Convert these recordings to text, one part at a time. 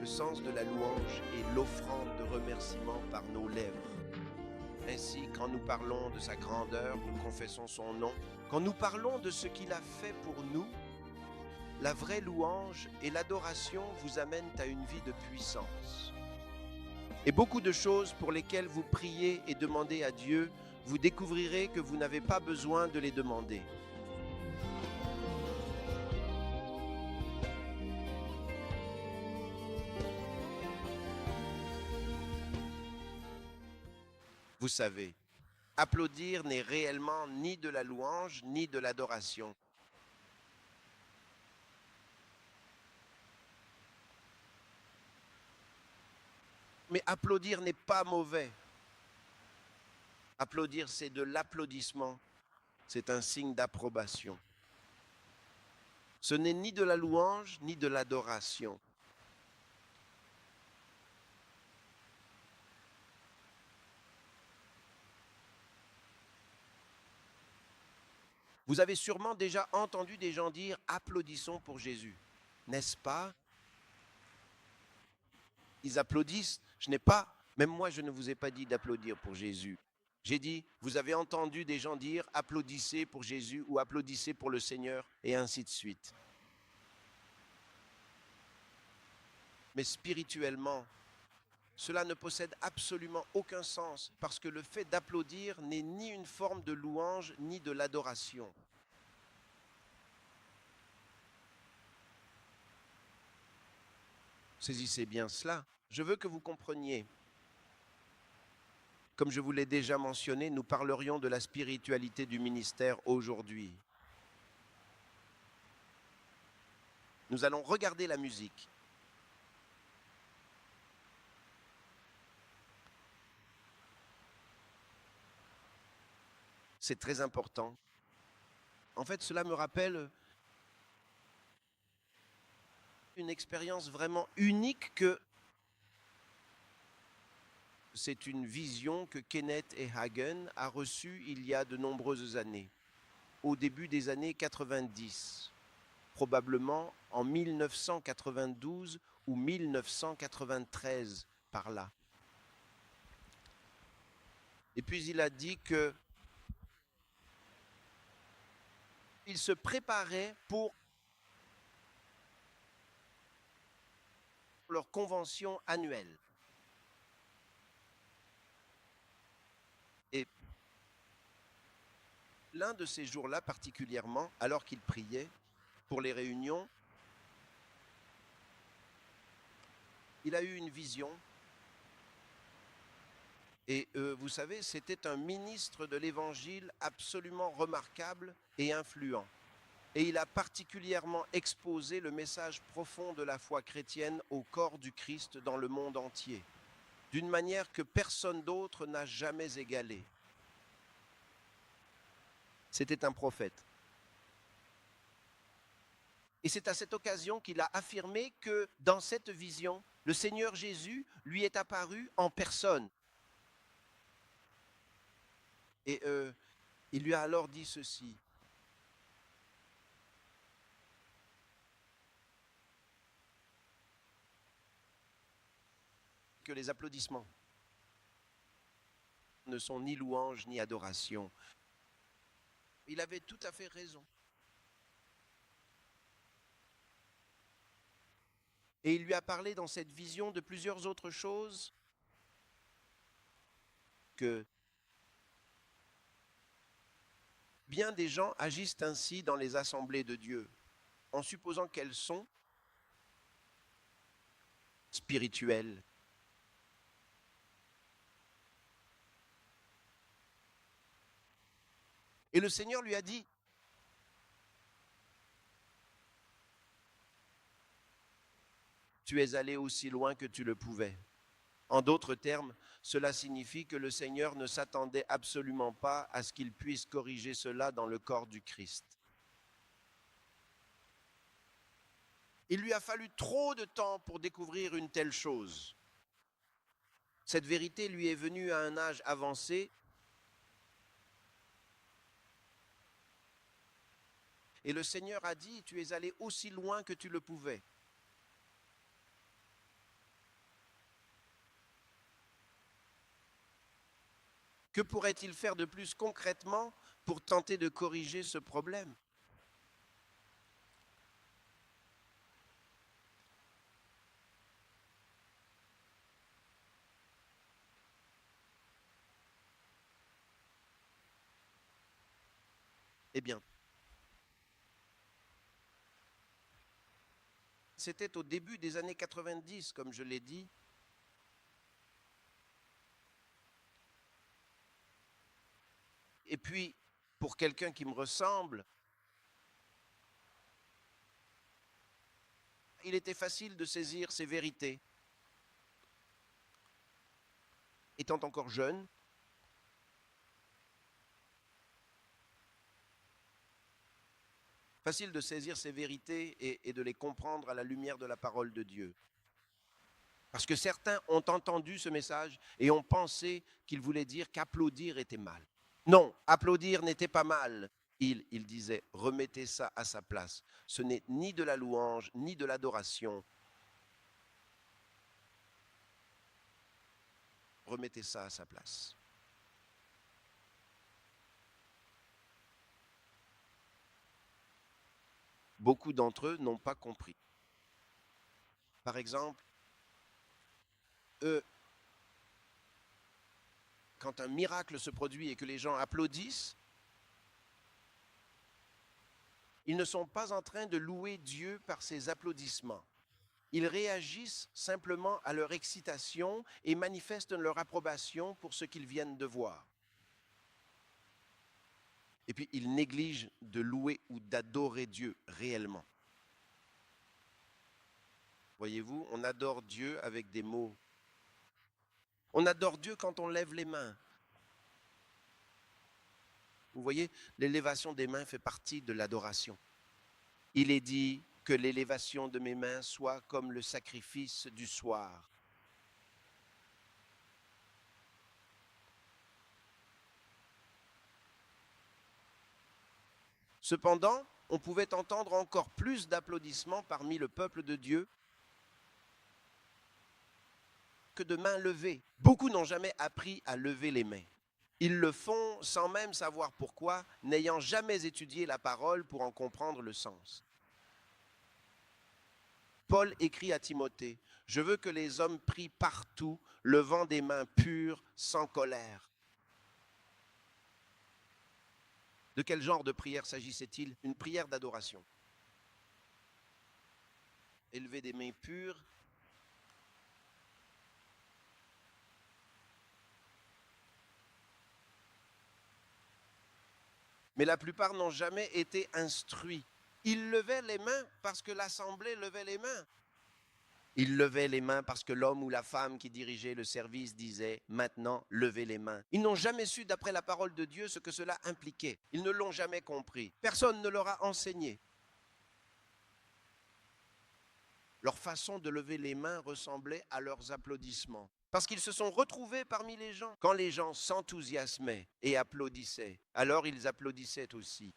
Le sens de la louange est l'offrande de remerciement par nos lèvres. Ainsi, quand nous parlons de sa grandeur, nous confessons son nom. Quand nous parlons de ce qu'il a fait pour nous, la vraie louange et l'adoration vous amènent à une vie de puissance. Et beaucoup de choses pour lesquelles vous priez et demandez à Dieu, vous découvrirez que vous n'avez pas besoin de les demander. Vous savez, applaudir n'est réellement ni de la louange ni de l'adoration. Mais applaudir n'est pas mauvais. Applaudir, c'est de l'applaudissement. C'est un signe d'approbation. Ce n'est ni de la louange ni de l'adoration. Vous avez sûrement déjà entendu des gens dire « applaudissons pour Jésus », n'est-ce pas? Ils applaudissent. Même moi, je ne vous ai pas dit d'applaudir pour Jésus. J'ai dit, vous avez entendu des gens dire applaudissez pour Jésus ou applaudissez pour le Seigneur et ainsi de suite. Mais spirituellement, cela ne possède absolument aucun sens parce que le fait d'applaudir n'est ni une forme de louange ni de l'adoration. Saisissez bien cela. Je veux que vous compreniez. Comme je vous l'ai déjà mentionné, nous parlerions de la spiritualité du ministère aujourd'hui. Nous allons regarder la musique. C'est très important. En fait, cela me rappelle une expérience vraiment unique que c'est une vision que Kenneth E. Hagin a reçue il y a de nombreuses années, au début des années 90, probablement en 1992 ou 1993 par là. Et puis il a dit que il se préparait pour leur convention annuelle. Et l'un de ces jours-là particulièrement, alors qu'il priait pour les réunions, il a eu une vision. Et vous savez, c'était un ministre de l'Évangile absolument remarquable et influent. Et il a particulièrement exposé le message profond de la foi chrétienne au corps du Christ dans le monde entier, d'une manière que personne d'autre n'a jamais égalée. C'était un prophète. Et c'est à cette occasion qu'il a affirmé que dans cette vision, le Seigneur Jésus lui est apparu en personne. Et il lui a alors dit ceci. Que les applaudissements ne sont ni louange ni adoration. Il avait tout à fait raison. Et il lui a parlé dans cette vision de plusieurs autres choses que bien des gens agissent ainsi dans les assemblées de Dieu, en supposant qu'elles sont spirituelles. Et le Seigneur lui a dit, tu es allé aussi loin que tu le pouvais. En d'autres termes, cela signifie que le Seigneur ne s'attendait absolument pas à ce qu'il puisse corriger cela dans le corps du Christ. Il lui a fallu trop de temps pour découvrir une telle chose. Cette vérité lui est venue à un âge avancé et le Seigneur a dit, tu es allé aussi loin que tu le pouvais. Que pourrait-il faire de plus concrètement pour tenter de corriger ce problème? Eh bien, c'était au début des années 90, comme je l'ai dit. Et puis, pour quelqu'un qui me ressemble, il était facile de saisir ces vérités. Étant encore jeune, facile de saisir ces vérités et de les comprendre à la lumière de la parole de Dieu. Parce que certains ont entendu ce message et ont pensé qu'il voulait dire qu'applaudir était mal. Non, applaudir n'était pas mal. Il disait, remettez ça à sa place. Ce n'est ni de la louange, ni de l'adoration. Remettez ça à sa place. Beaucoup d'entre eux n'ont pas compris. Par exemple, eux, quand un miracle se produit et que les gens applaudissent, ils ne sont pas en train de louer Dieu par ces applaudissements. Ils réagissent simplement à leur excitation et manifestent leur approbation pour ce qu'ils viennent de voir. Et puis, ils négligent de louer ou d'adorer Dieu réellement. Voyez-vous, on adore Dieu avec des mots. On adore Dieu quand on lève les mains. Vous voyez, l'élévation des mains fait partie de l'adoration. Il est dit que l'élévation de mes mains soit comme le sacrifice du soir. Cependant, on pouvait entendre encore plus d'applaudissements parmi le peuple de Dieu que de mains levées. Beaucoup n'ont jamais appris à lever les mains. Ils le font sans même savoir pourquoi, n'ayant jamais étudié la parole pour en comprendre le sens. Paul écrit à Timothée, « Je veux que les hommes prient partout, levant des mains pures, sans colère. » De quel genre de prière s'agissait-il? Une prière d'adoration. Élever des mains pures. Mais la plupart n'ont jamais été instruits. Ils levaient les mains parce que l'assemblée levait les mains. Ils levaient les mains parce que l'homme ou la femme qui dirigeait le service disait « Maintenant, levez les mains ». Ils n'ont jamais su, d'après la parole de Dieu, ce que cela impliquait. Ils ne l'ont jamais compris. Personne ne leur a enseigné. Leur façon de lever les mains ressemblait à leurs applaudissements. Parce qu'ils se sont retrouvés parmi les gens. Quand les gens s'enthousiasmaient et applaudissaient, alors ils applaudissaient aussi.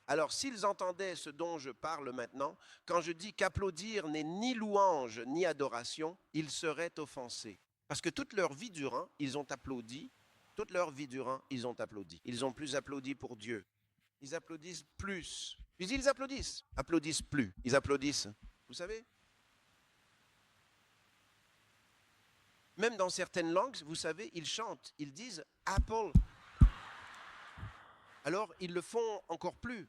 Alors, s'ils entendaient ce dont je parle maintenant, quand je dis qu'applaudir n'est ni louange ni adoration, ils seraient offensés. Parce que toute leur vie durant, ils ont applaudi. Toute leur vie durant, ils ont applaudi. Ils ont plus applaudi pour Dieu. Ils applaudissent plus. Puis ils applaudissent plus. Ils applaudissent, vous savez. Même dans certaines langues, vous savez, ils chantent. Ils disent « Apple ». Alors, ils le font encore plus.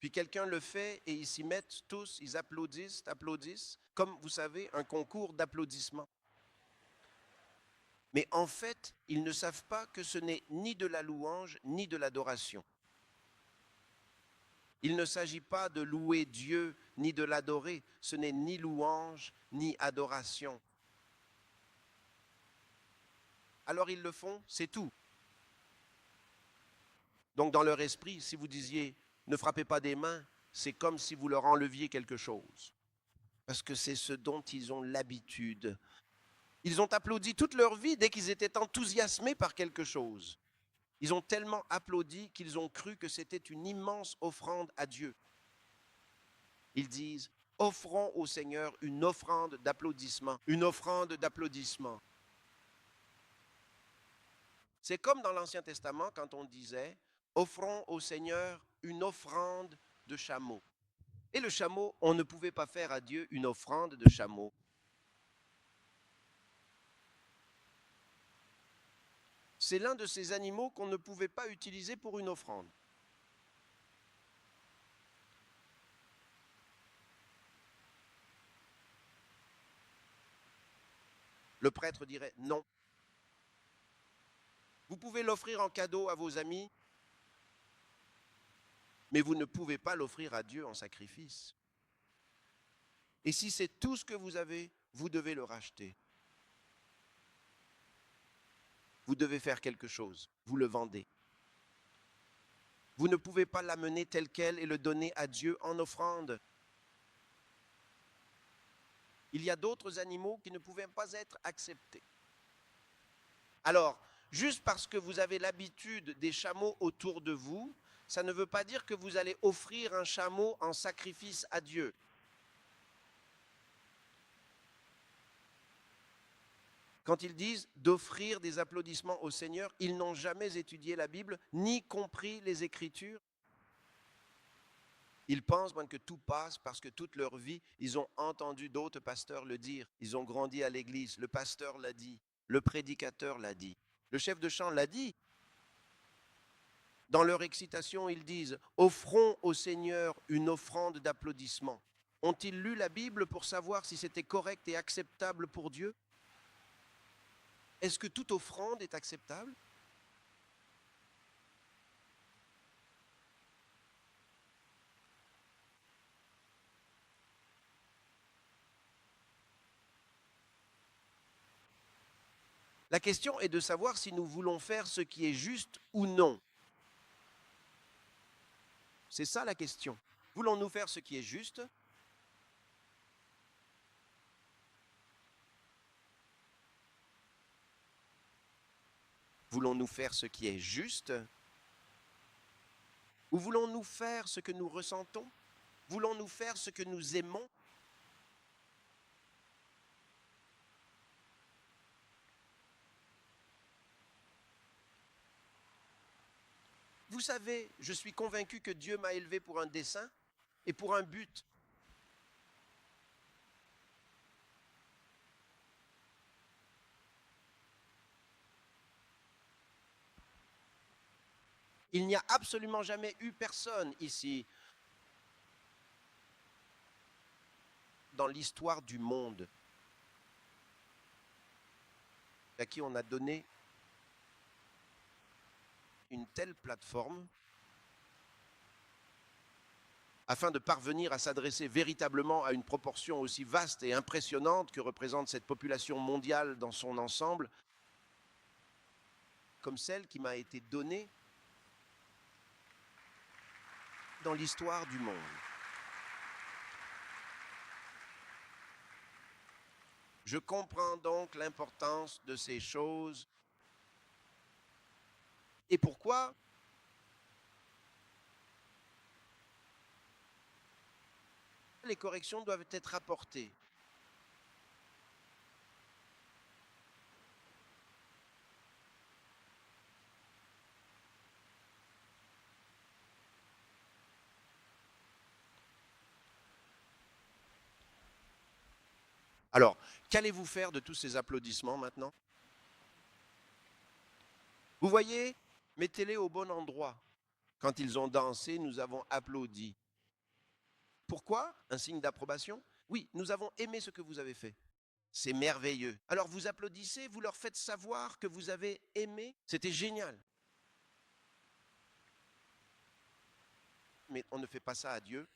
Puis quelqu'un le fait et ils s'y mettent tous, ils applaudissent, comme vous savez, un concours d'applaudissements. Mais en fait, ils ne savent pas que ce n'est ni de la louange ni de l'adoration. Il ne s'agit pas de louer Dieu ni de l'adorer, ce n'est ni louange ni adoration. Alors ils le font, c'est tout. Donc dans leur esprit, si vous disiez « ne frappez pas des mains », c'est comme si vous leur enleviez quelque chose. Parce que c'est ce dont ils ont l'habitude. Ils ont applaudi toute leur vie dès qu'ils étaient enthousiasmés par quelque chose. Ils ont tellement applaudi qu'ils ont cru que c'était une immense offrande à Dieu. Ils disent « offrons au Seigneur une offrande d'applaudissement, une offrande d'applaudissement ». C'est comme dans l'Ancien Testament quand on disait « Offrons au Seigneur une offrande de chameau ». Et le chameau, on ne pouvait pas faire à Dieu une offrande de chameau. C'est l'un de ces animaux qu'on ne pouvait pas utiliser pour une offrande. Le prêtre dirait non. Vous pouvez l'offrir en cadeau à vos amis, mais vous ne pouvez pas l'offrir à Dieu en sacrifice. Et si c'est tout ce que vous avez, vous devez le racheter. Vous devez faire quelque chose, vous le vendez. Vous ne pouvez pas l'amener tel quel et le donner à Dieu en offrande. Il y a d'autres animaux qui ne pouvaient pas être acceptés. Alors, juste parce que vous avez l'habitude des chameaux autour de vous, ça ne veut pas dire que vous allez offrir un chameau en sacrifice à Dieu. Quand ils disent d'offrir des applaudissements au Seigneur, ils n'ont jamais étudié la Bible, ni compris les Écritures. Ils pensent que tout passe parce que toute leur vie, ils ont entendu d'autres pasteurs le dire. Ils ont grandi à l'église, le pasteur l'a dit, le prédicateur l'a dit, le chef de chant l'a dit. Dans leur excitation, ils disent « Offrons au Seigneur une offrande d'applaudissements ». Ont-ils lu la Bible pour savoir si c'était correct et acceptable pour Dieu? Est-ce que toute offrande est acceptable? La question est de savoir si nous voulons faire ce qui est juste ou non. C'est ça la question. Voulons-nous faire ce qui est juste? Voulons-nous faire ce qui est juste? Ou voulons-nous faire ce que nous ressentons? Voulons-nous faire ce que nous aimons? Vous savez, je suis convaincu que Dieu m'a élevé pour un dessein et pour un but. Il n'y a absolument jamais eu personne ici dans l'histoire du monde à qui on a donné une telle plateforme afin de parvenir à s'adresser véritablement à une proportion aussi vaste et impressionnante que représente cette population mondiale dans son ensemble, comme celle qui m'a été donnée dans l'histoire du monde. Je comprends donc l'importance de ces choses et pourquoi les corrections doivent être apportées. Alors, qu'allez-vous faire de tous ces applaudissements maintenant? Vous voyez, mettez-les au bon endroit. Quand ils ont dansé, nous avons applaudi. Pourquoi? Un signe d'approbation? Oui, nous avons aimé ce que vous avez fait. C'est merveilleux. Alors vous applaudissez, vous leur faites savoir que vous avez aimé. C'était génial. Mais on ne fait pas ça à Dieu.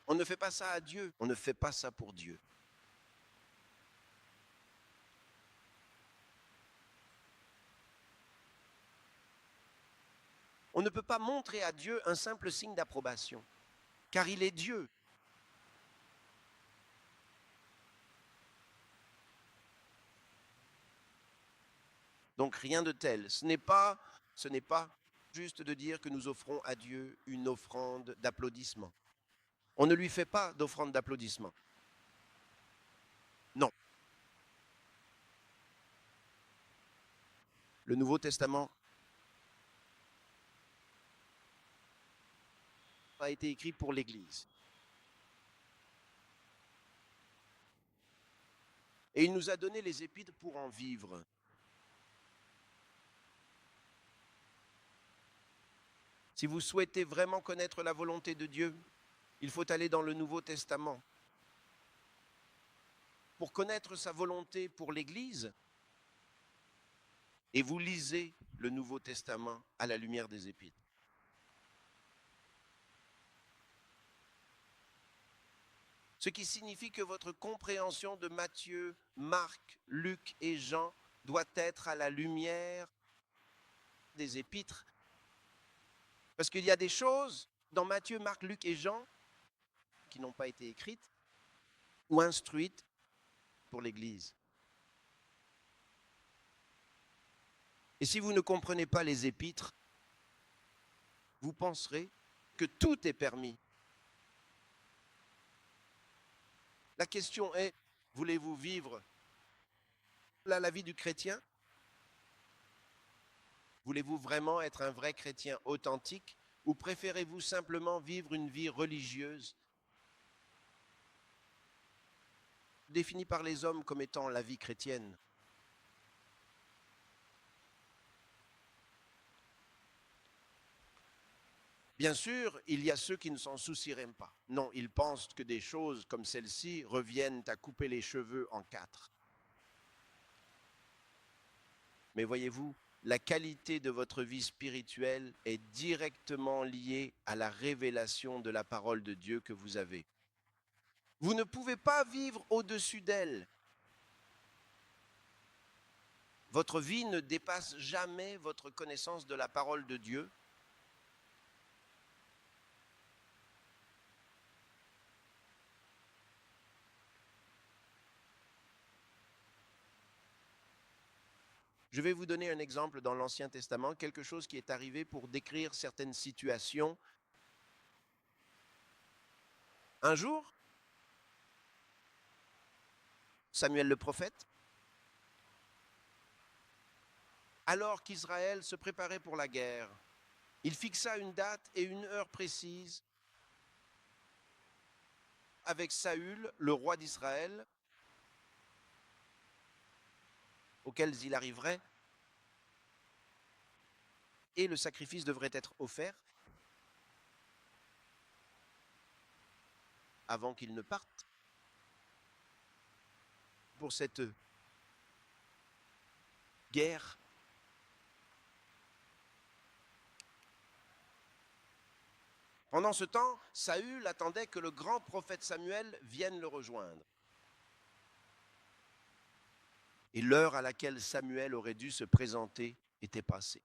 On ne fait pas ça à Dieu. On ne fait pas ça pour Dieu. On ne peut pas montrer à Dieu un simple signe d'approbation, car il est Dieu. Donc rien de tel. Ce n'est pas juste de dire que nous offrons à Dieu une offrande d'applaudissement. On ne lui fait pas d'offrande d'applaudissement. Non. Le Nouveau Testament a été écrit pour l'Église. Et il nous a donné les épîtres pour en vivre. Si vous souhaitez vraiment connaître la volonté de Dieu, il faut aller dans le Nouveau Testament. Pour connaître sa volonté pour l'Église, et vous lisez le Nouveau Testament à la lumière des épîtres. Ce qui signifie que votre compréhension de Matthieu, Marc, Luc et Jean doit être à la lumière des épîtres. Parce qu'il y a des choses dans Matthieu, Marc, Luc et Jean qui n'ont pas été écrites ou instruites pour l'Église. Et si vous ne comprenez pas les épîtres, vous penserez que tout est permis. La question est, voulez-vous vivre la vie du chrétien? Voulez-vous vraiment être un vrai chrétien authentique ou préférez-vous simplement vivre une vie religieuse définie par les hommes comme étant la vie chrétienne? Bien sûr, il y a ceux qui ne s'en soucieraient pas. Non, ils pensent que des choses comme celle-ci reviennent à couper les cheveux en quatre. Mais voyez-vous, la qualité de votre vie spirituelle est directement liée à la révélation de la parole de Dieu que vous avez. Vous ne pouvez pas vivre au-dessus d'elle. Votre vie ne dépasse jamais votre connaissance de la parole de Dieu. Je vais vous donner un exemple dans l'Ancien Testament, quelque chose qui est arrivé pour décrire certaines situations. Un jour, Samuel le prophète, alors qu'Israël se préparait pour la guerre, il fixa une date et une heure précise avec Saül, le roi d'Israël, auquel il arriverait, et le sacrifice devrait être offert avant qu'il ne parte pour cette guerre. Pendant ce temps, Saül attendait que le grand prophète Samuel vienne le rejoindre. Et l'heure à laquelle Samuel aurait dû se présenter était passée.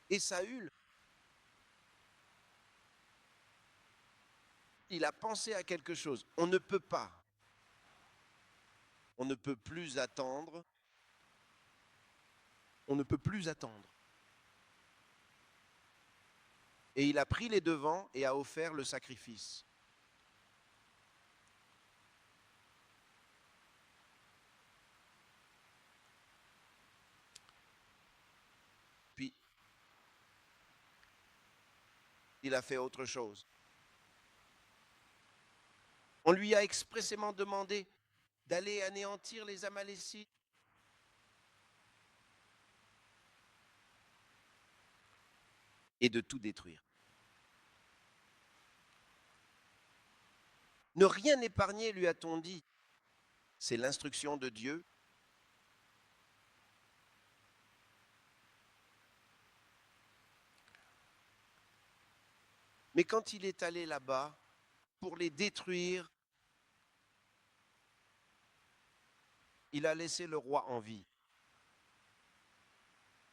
Et Saül, il a pensé à quelque chose. On ne peut plus attendre. On ne peut plus attendre. Et il a pris les devants et a offert le sacrifice. Puis, il a fait autre chose. On lui a expressément demandé d'aller anéantir les Amalécites. Et de tout détruire. Ne rien épargner, lui a-t-on dit. C'est l'instruction de Dieu. Mais quand il est allé là-bas pour les détruire, il a laissé le roi en vie.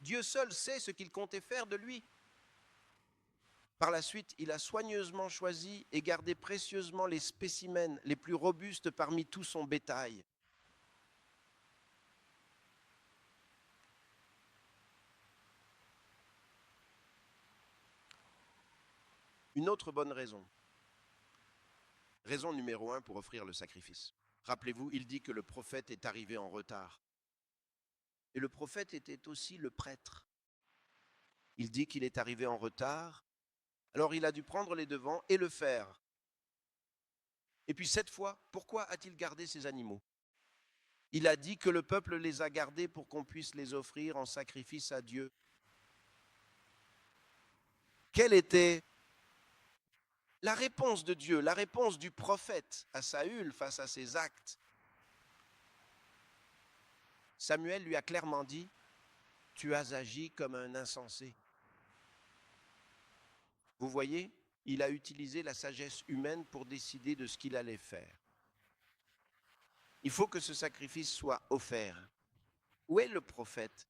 Dieu seul sait ce qu'il comptait faire de lui. Par la suite, il a soigneusement choisi et gardé précieusement les spécimens les plus robustes parmi tout son bétail. Une autre bonne raison. Raison numéro 1 pour offrir le sacrifice. Rappelez-vous, il dit que le prophète est arrivé en retard. Et le prophète était aussi le prêtre. Il dit qu'il est arrivé en retard, alors il a dû prendre les devants et le faire. Et puis cette fois, pourquoi a-t-il gardé ces animaux? Il a dit que le peuple les a gardés pour qu'on puisse les offrir en sacrifice à Dieu. Quelle était la réponse de Dieu, la réponse du prophète à Saül face à ses actes? Samuel lui a clairement dit, « Tu as agi comme un insensé. » Vous voyez, il a utilisé la sagesse humaine pour décider de ce qu'il allait faire. Il faut que ce sacrifice soit offert. Où est le prophète?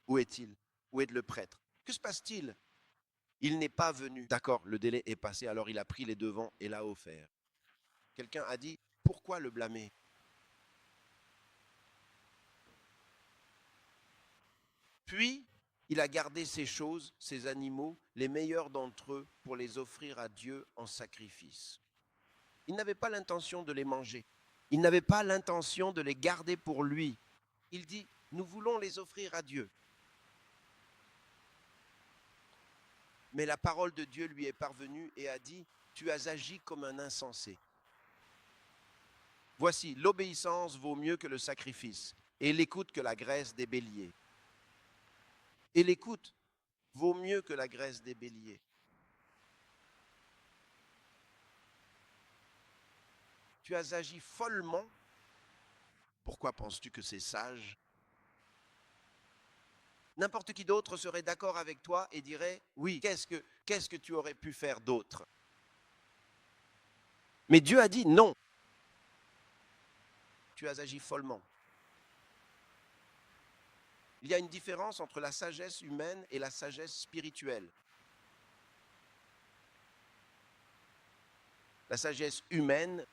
Où est-il? Où est le prêtre? Que se passe-t-il? Il n'est pas venu. D'accord, le délai est passé, alors il a pris les devants et l'a offert. Quelqu'un a dit, pourquoi le blâmer? Puis, il a gardé ces choses, ces animaux, les meilleurs d'entre eux, pour les offrir à Dieu en sacrifice. Il n'avait pas l'intention de les manger. Il n'avait pas l'intention de les garder pour lui. Il dit, nous voulons les offrir à Dieu. Mais la parole de Dieu lui est parvenue et a dit, tu as agi comme un insensé. Voici, l'obéissance vaut mieux que le sacrifice, et l'écoute que la graisse des béliers. Et l'écoute vaut mieux que la graisse des béliers. Tu as agi follement. Pourquoi penses-tu que c'est sage? N'importe qui d'autre serait d'accord avec toi et dirait, oui, qu'est-ce que tu aurais pu faire d'autre? Mais Dieu a dit non. Tu as agi follement. Il y a une différence entre la sagesse humaine et la sagesse spirituelle. La sagesse humaine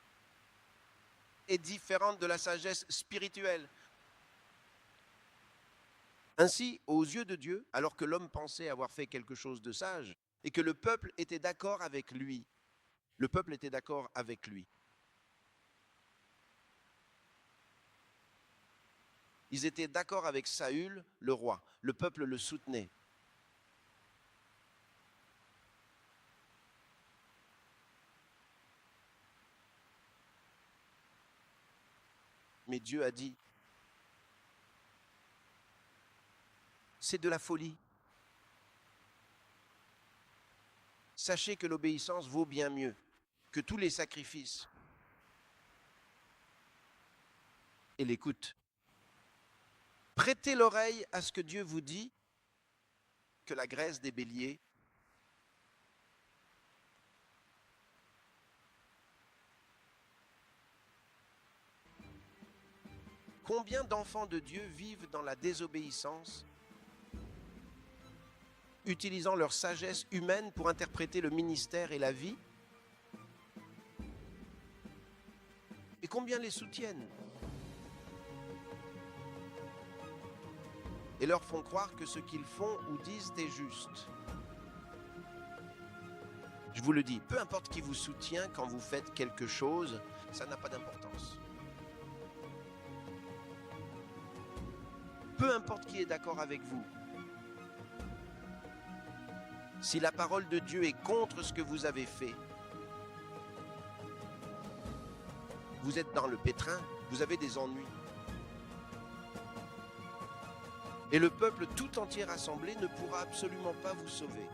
est différente de la sagesse spirituelle. Ainsi, aux yeux de Dieu, alors que l'homme pensait avoir fait quelque chose de sage, et que le peuple était d'accord avec lui, le peuple était d'accord avec lui. Ils étaient d'accord avec Saül, le roi. Le peuple le soutenait. Mais Dieu a dit, c'est de la folie. Sachez que l'obéissance vaut bien mieux que tous les sacrifices. Et l'écoute. Prêtez l'oreille à ce que Dieu vous dit, que la graisse des béliers Combien d'enfants de Dieu vivent dans la désobéissance, utilisant leur sagesse humaine pour interpréter le ministère et la vie? Et combien les soutiennent et leur font croire que ce qu'ils font ou disent est juste? Je vous le dis, peu importe qui vous soutient quand vous faites quelque chose, ça n'a pas d'importance. Peu importe qui est d'accord avec vous. Si la parole de Dieu est contre ce que vous avez fait, vous êtes dans le pétrin, vous avez des ennuis. Et le peuple tout entier rassemblé ne pourra absolument pas vous sauver.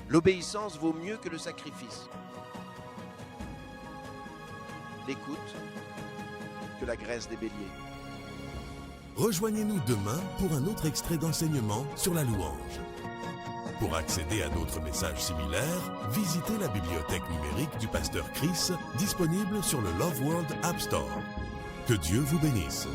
L'obéissance vaut mieux que le sacrifice. L'écoute que la graisse des béliers. Rejoignez-nous demain pour un autre extrait d'enseignement sur la louange. Pour accéder à d'autres messages similaires, visitez la bibliothèque numérique du pasteur Chris, disponible sur le Love World App Store. Que Dieu vous bénisse.